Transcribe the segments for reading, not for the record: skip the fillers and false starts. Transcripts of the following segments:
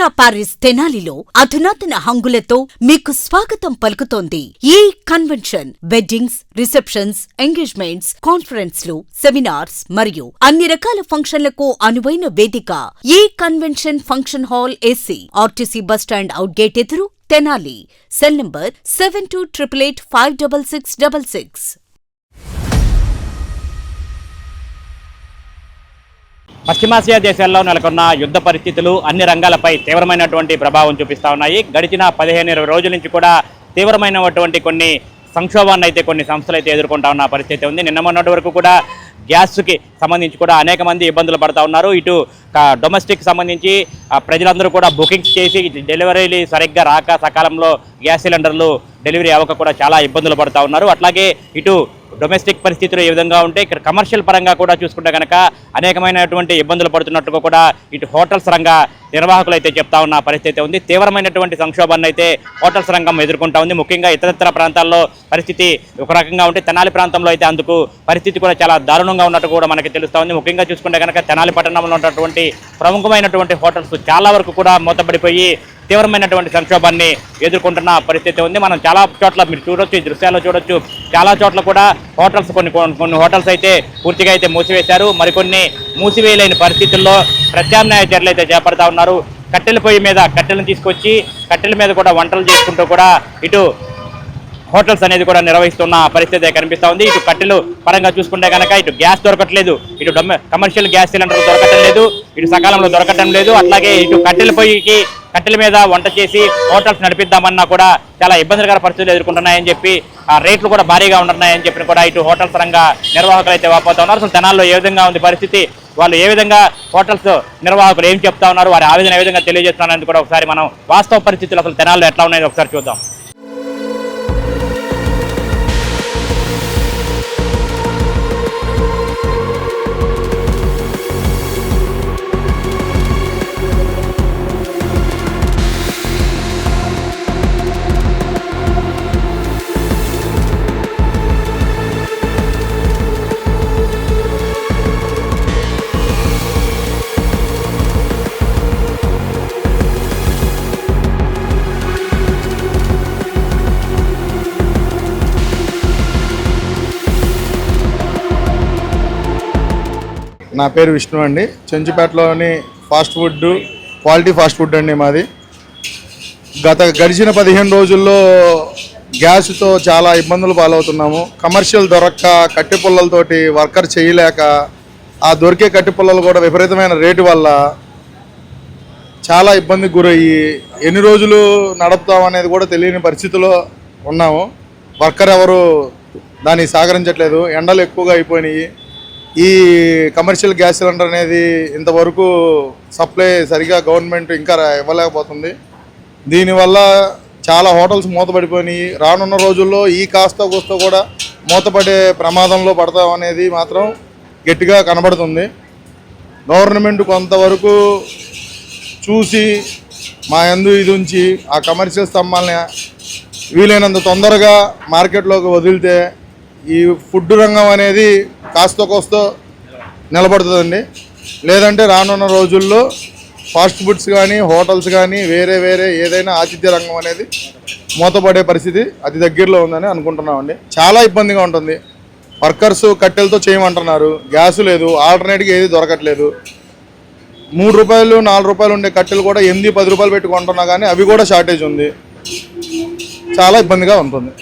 Andhra Paris తెనాలిలో అధునాతన హంగులతో మీకు స్వాగతం పలుకుతోంది ఈ కన్వెన్షన్. వెడ్డింగ్స్, రిసెప్షన్స్, ఎంగేజ్మెంట్స్, కాన్ఫరెన్స్లు, సెమినార్స్ మరియు అన్ని రకాల ఫంక్షన్లకు అనువైన వేదిక. ఈ convention function hall AC, RTC bus stand out gate ఎదురు, తెనాలి. Cell number 7288856666. పశ్చిమాసియా దేశాల్లో నెలకొన్న యుద్ధ పరిస్థితులు అన్ని రంగాలపై తీవ్రమైనటువంటి ప్రభావం చూపిస్తూ ఉన్నాయి. గడిచిన 15-20 రోజుల నుంచి కూడా తీవ్రమైనటువంటి కొన్ని సంక్షోభాన్ని అయితే కొన్ని సంస్థలు అయితే ఎదుర్కొంటా ఉన్న పరిస్థితి ఉంది. నిన్న మొన్నటి వరకు కూడా గ్యాస్కి సంబంధించి కూడా అనేక మంది ఇబ్బందులు పడుతూ ఉన్నారు. ఇటు డొమెస్టిక్ సంబంధించి ప్రజలందరూ కూడా బుకింగ్స్ చేసి డెలివరీలు సరిగ్గా రాక సకాలంలో గ్యాస్ సిలిండర్లు డెలివరీ అవ్వక కూడా చాలా ఇబ్బందులు పడుతూ ఉన్నారు. అట్లాగే ఇటు డొమెస్టిక్ పరిస్థితులు ఏ విధంగా ఉంటే ఇక్కడ కమర్షియల్ పరంగా కూడా చూసుకుంటే కనుక అనేకమైనటువంటి ఇబ్బందులు పడుతున్నట్టుగా కూడా ఇటు హోటల్స్ రంగ నిర్వాహకులు అయితే చెప్తా ఉన్న పరిస్థితి ఉంది. తీవ్రమైనటువంటి సంక్షోభాన్ని అయితే హోటల్స్ రంగం ఎదుర్కొంటా ఉంది. ముఖ్యంగా ఇతరత్ర ప్రాంతాల్లో పరిస్థితి ఒక రకంగా ఉంటే తెనాలి ప్రాంతంలో అయితే అందుకు పరిస్థితి కూడా చాలా దారుణంగా ఉన్నట్టు కూడా మనకి తెలుస్తూ ఉంది. ముఖ్యంగా చూసుకుంటే కనుక తెనాలి పట్టణంలో ఉన్నటువంటి ప్రముఖమైనటువంటి హోటల్స్ చాలా వరకు కూడా మూతపడిపోయి తీవ్రమైనటువంటి సంక్షోభాన్ని ఎదుర్కొంటున్న పరిస్థితి ఉంది. మనం చాలా చోట్ల మీరు చూడొచ్చు, ఈ దృశ్యాల్లో చూడొచ్చు, చాలా చోట్ల కూడా హోటల్స్ కొన్ని హోటల్స్ అయితే పూర్తిగా అయితే మూసివేశారు. మరికొన్ని మూసివేయలేని పరిస్థితుల్లో ప్రత్యామ్నాయ చర్యలు అయితే చేపడతా ఉన్నారు. కట్టెల పొయ్యి మీద కట్టెలను తీసుకొచ్చి కట్టెల మీద కూడా వంటలు చేసుకుంటూ కూడా ఇటు హోటల్స్ అనేది కూడా నిర్వహిస్తున్న పరిస్థితి కనిపిస్తూ ఉంది. ఇటు కట్టెలు పరంగా చూసుకుంటే కనుక ఇటు గ్యాస్ దొరకట్లేదు, ఇటు కమర్షియల్ గ్యాస్ సిలిండర్ దొరకటం లేదు, ఇటు సకాలంలో దొరకటం లేదు. అట్లాగే ఇటు కట్టెల పొయ్యికి కట్టెల మీద వంట చేసి హోటల్స్ నడిపిద్దామన్నా కూడా చాలా ఇబ్బందికర పరిస్థితులు ఎదుర్కొంటున్నాయని చెప్పి ఆ రేట్లు కూడా భారీగా ఉంటున్నాయని చెప్పి కూడా ఇటు హోటల్స్ రంగ నిర్వాహకులు అయితే వాపోతా ఉన్నారు. అసలు తెనాల్లో ఏ విధంగా ఉంది పరిస్థితి, వాళ్ళు ఏ విధంగా హోటల్స్ నిర్వాహకులు ఏం చెప్తా ఉన్నారు, వారి ఆవేదన ఏ విధంగా తెలియజేస్తున్నారని కూడా ఒకసారి మనం వాస్తవ పరిస్థితులు అసలు తెనాల్లో ఎట్లా ఉన్నాయో ఒకసారి చూద్దాం. నా పేరు విష్ణు అండి. చెంచుపేటలోని fast food quality fast food అండి మాది. గడిచిన 15 రోజుల్లో గ్యాస్తో చాలా ఇబ్బందులు పాలవుతున్నాము. కమర్షియల్ దొరక్క కట్టె పుల్లలతోటి వర్కర్ చేయలేక ఆ దొరికే కట్టె పుల్లలు కూడా విపరీతమైన రేటు వల్ల చాలా ఇబ్బందికి గురయ్యి ఎన్ని రోజులు నడుపుతాం అనేది కూడా తెలియని పరిస్థితిలో ఉన్నాము. వర్కర్ ఎవరు దాన్ని సహకరించట్లేదు. ఎండలు ఎక్కువగా అయిపోయినాయి. ఈ కమర్షియల్ గ్యాస్ సిలిండర్ అనేది ఇంతవరకు సప్లై సరిగా గవర్నమెంట్ ఇంకా ఇవ్వలేకపోతుంది. దీనివల్ల చాలా హోటల్స్ మూతపడిపోయినాయి. రానున్న రోజుల్లో ఈ కాస్త కూస్తో కూడా మూతపడే ప్రమాదంలో పడతాం అనేది మాత్రం గట్టిగా కనబడుతుంది. గవర్నమెంట్ కొంతవరకు చూసి మా యందు ఇది ఉంచి ఆ కమర్షియల్ స్తంభాలని వీలైనంత తొందరగా మార్కెట్లోకి వదిలితే ఈ ఫుడ్ రంగం అనేది కాస్త కోస్తో నిలబడుతుందండి. లేదంటే రానున్న రోజుల్లో ఫాస్ట్ ఫుడ్స్ కానీ హోటల్స్ కానీ వేరే ఏదైనా ఆతిథ్య రంగం అనేది మూతపడే పరిస్థితి అతి దగ్గరలో ఉందని అనుకుంటున్నామండి. చాలా ఇబ్బందిగా ఉంటుంది. వర్కర్స్ కట్టెలతో చేయమంటున్నారు, గ్యాస్ లేదు, ఆల్టర్నేట్గా ఏది దొరకట్లేదు. 3 రూపాయలు 4 రూపాయలు ఉండే కట్టెలు కూడా 8-10 రూపాయలు పెట్టి కొంటున్నా కానీ అవి కూడా షార్టేజ్ ఉంది. చాలా ఇబ్బందిగా ఉంటుంది.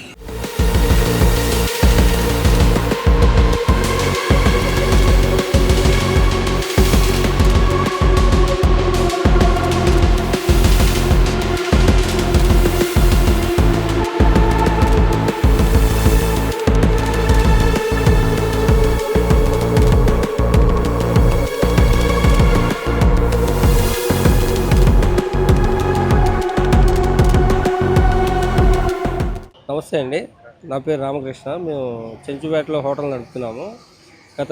నమస్తే అండి, నా పేరు రామకృష్ణ. మేము చెంచుపేటలో హోటల్ నడుపుతున్నాము. గత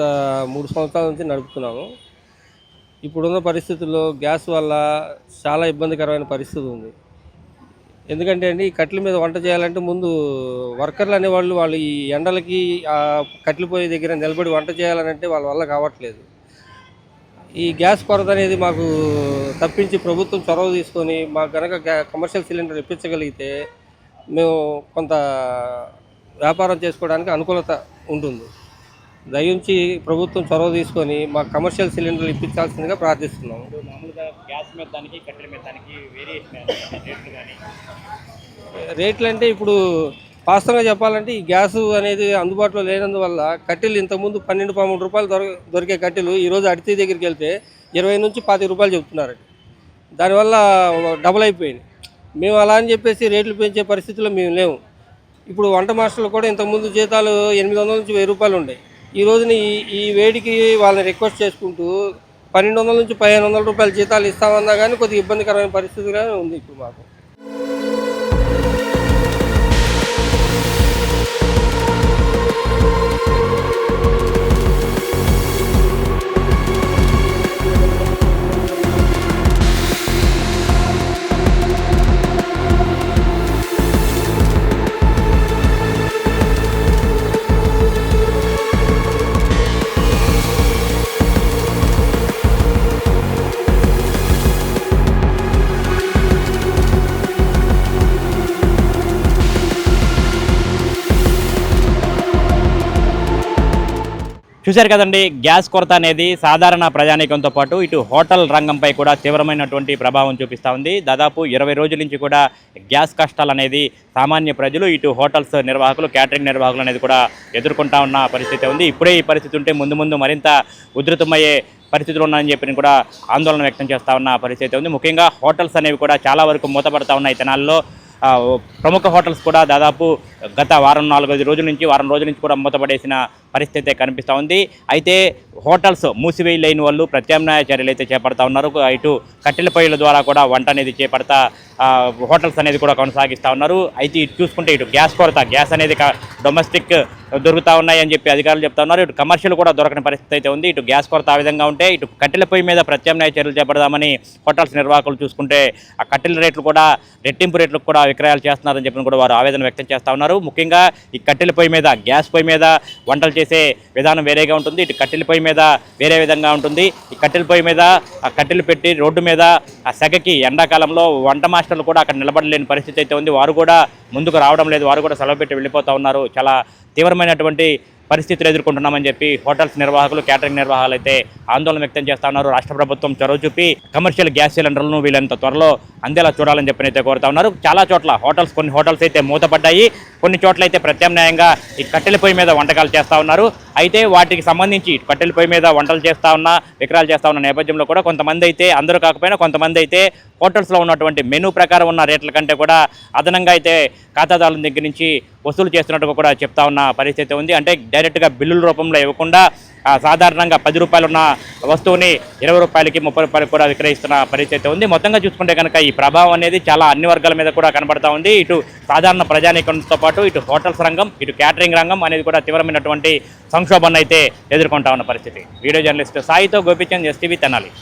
3 సంవత్సరాల నుంచి నడుపుతున్నాము. ఇప్పుడున్న పరిస్థితుల్లో గ్యాస్ వల్ల చాలా ఇబ్బందికరమైన పరిస్థితి ఉంది. ఎందుకంటే అండి, ఈ కట్టెల మీద వంట చేయాలంటే ముందు వర్కర్లు అనేవాళ్ళు ఈ ఎండలకి ఆ కట్టెల పొయ్యి దగ్గర నిలబడి వంట చేయాలనంటే వాళ్ళ వల్ల కావట్లేదు. ఈ గ్యాస్ కొరత అనేది మాకు తప్పించి ప్రభుత్వం చొరవ తీసుకొని మాకు కనుక కమర్షియల్ సిలిండర్ ఇప్పించగలిగితే మేము కొంత వ్యాపారం చేసుకోవడానికి అనుకూలత ఉంటుంది. దయించి ప్రభుత్వం చొరవ తీసుకొని మాకు కమర్షియల్ సిలిండర్లు ఇప్పించాల్సిందిగా ప్రార్థిస్తున్నాము. మామూలుగా గ్యాస్ మీద దానికి కట్టెల మీద దానికి వేరియేషన్ రేట్లు కానీ రేట్లు అంటే ఇప్పుడు వాస్తవంగా చెప్పాలంటే ఈ గ్యాసు అనేది అందుబాటులో లేనందువల్ల కట్టెలు ఇంతకుముందు 12-13 రూపాయలు దొరికే కట్టెలు ఈరోజు అడితి దగ్గరికి వెళ్తే 20 నుంచి 25 రూపాయలు చెప్తున్నారండి. దానివల్ల డబుల్ అయిపోయింది. మేము అలా అని చెప్పేసి రేట్లు పెంచే పరిస్థితుల్లో మేము లేవు. ఇప్పుడు వంట మాస్టర్లు కూడా ఇంతకుముందు జీతాలు 800 నుంచి 1000 రూపాయలు ఉన్నాయి. ఈ రోజున ఈ వేడికి వాళ్ళని రిక్వెస్ట్ చేసుకుంటూ 1200 నుంచి 1500 రూపాయల జీతాలు ఇస్తామన్నా కానీ కొద్దిగా ఇబ్బందికరమైన పరిస్థితిగా ఉంది ఇప్పుడు మాకు. చూశారు కదండి, గ్యాస్ కొరత అనేది సాధారణ ప్రజానీకంతో పాటు ఇటు హోటల్ రంగంపై కూడా తీవ్రమైనటువంటి ప్రభావం చూపిస్తూ ఉంది. దాదాపు 20 రోజుల నుంచి కూడా గ్యాస్ కష్టాలు అనేది సామాన్య ప్రజలు, ఇటు హోటల్స్ నిర్వాహకులు, క్యాటరింగ్ నిర్వాహకులు అనేది కూడా ఎదుర్కొంటా ఉన్న పరిస్థితి ఉంది. ఇప్పుడే ఈ పరిస్థితి ఉంటే ముందు ముందు మరింత ఉధృతమయ్యే పరిస్థితులు ఉన్నాయని చెప్పి కూడా ఆందోళన వ్యక్తం చేస్తూ ఉన్న పరిస్థితి ఉంది. ముఖ్యంగా హోటల్స్ అనేవి కూడా చాలా వరకు మూతపడతా ఉన్నాయి తెనాల్లో. ప్రముఖ హోటల్స్ కూడా దాదాపు గత వారం 4-5 రోజుల నుంచి కూడా మూతపడేసిన పరిస్థితి కనిపిస్తూ ఉంది. అయితే హోటల్స్ మూసివేయలేని వాళ్ళు ప్రత్యామ్నాయ చర్యలు అయితే చేపడతా ఉన్నారు. ఇటు కట్టెల పొయ్యిల ద్వారా కూడా వంట అనేది చేపడతా హోటల్స్ అనేది కూడా కొనసాగిస్తూ ఉన్నారు. అయితే ఇటు చూసుకుంటే ఇటు గ్యాస్ అనేది డొమెస్టిక్ దొరుకుతూ ఉన్నాయి అని చెప్పి అధికారులు చెప్తా ఉన్నారు. ఇటు కమర్షియల్ కూడా దొరకని పరిస్థితి అయితే ఉంది. ఇటు గ్యాస్ కొరత ఆ విధంగా ఉంటే ఇటు కట్టెల పొయ్యి మీద ప్రత్యామ్నాయ చర్యలు చేపడదామని హోటల్స్ నిర్వాహకులు చూసుకుంటే ఆ కట్టెల రేట్లు కూడా రెట్టింపు రేట్లకు కూడా విక్రయాలు చేస్తున్నారని చెప్పి కూడా వారు ఆవేదన వ్యక్తం చేస్తూ ఉన్నారు. ముఖ్యంగా ఈ కట్టెల పొయ్యి మీద, గ్యాస్ పొయ్యి మీద వంటలు చేసే విధానం వేరేగా ఉంటుంది. ఇటు కట్టెల పొయ్యి మీద వేరే విధంగా ఉంటుంది. ఈ కట్టెల పొయ్యి మీద ఆ కట్టెలు పెట్టి రోడ్డు మీద ఆ సెగకి ఎండాకాలంలో వంట మాస్టర్లు కూడా అక్కడ నిలబడలేని పరిస్థితి అయితే ఉంది. వారు కూడా ముందుకు రావడం లేదు. వారు కూడా సెలవు పెట్టి వెళ్ళిపోతూ ఉన్నారు. చాలా తీవ్రమైనటువంటి పరిస్థితులు ఎదుర్కొంటున్నామని చెప్పి హోటల్స్ నిర్వాహకులు, క్యాటరింగ్ నిర్వాహకులు అయితే ఆందోళన వ్యక్తం చేస్తూ ఉన్నారు. రాష్ట్ర ప్రభుత్వం చొరవ చూపి కమర్షియల్ గ్యాస్ సిలిండర్లను వీళ్ళంత త్వరలో అందేలా చూడాలని చెప్పి అయితే కోరుతా ఉన్నారు. చాలా చోట్ల కొన్ని హోటల్స్ అయితే మూతపడ్డాయి. కొన్ని చోట్ల అయితే ప్రత్యామ్నాయంగా ఈ కట్టెల పొయ్యి మీద వంటకాలు చేస్తూ ఉన్నారు. అయితే వాటికి సంబంధించి కట్టెల పొయ్యి మీద వంటలు చేస్తూ ఉన్న, విక్రయాలు చేస్తూ ఉన్న నేపథ్యంలో కూడా కొంతమంది అయితే, అందరూ కాకపోయినా కొంతమంది అయితే హోటల్స్లో ఉన్నటువంటి మెనూ ప్రకారం ఉన్న రేట్ల కంటే కూడా అదనంగా అయితే ఖాతాదారుల దగ్గర నుంచి వసూలు చేస్తున్నట్టుగా కూడా చెప్తా ఉన్న పరిస్థితి ఉంది. అంటే డైరెక్ట్గా బిల్లుల రూపంలో ఇవ్వకుండా సాధారణంగా 10 రూపాయలు ఉన్న వస్తువుని 20 రూపాయలకి 30 రూపాయలకి కూడా విక్రయిస్తున్న పరిస్థితి ఉంది. మొత్తంగా చూసుకుంటే కనుక ఈ ప్రభావం అనేది చాలా అన్ని వర్గాల మీద కూడా కనబడతా ఉంది. ఇటు సాధారణ ప్రజానీకంతో పాటు ఇటు హోటల్స్ రంగం, ఇటు క్యాటరింగ్ రంగం అనేది కూడా తీవ్రమైనటువంటి సంక్షోభాన్ని అయితే ఎదుర్కొంటా ఉన్న పరిస్థితి. వీడియో జర్నలిస్ట్ సాయితో గోపిచంద్, ఎస్టీవీ తెనాలి.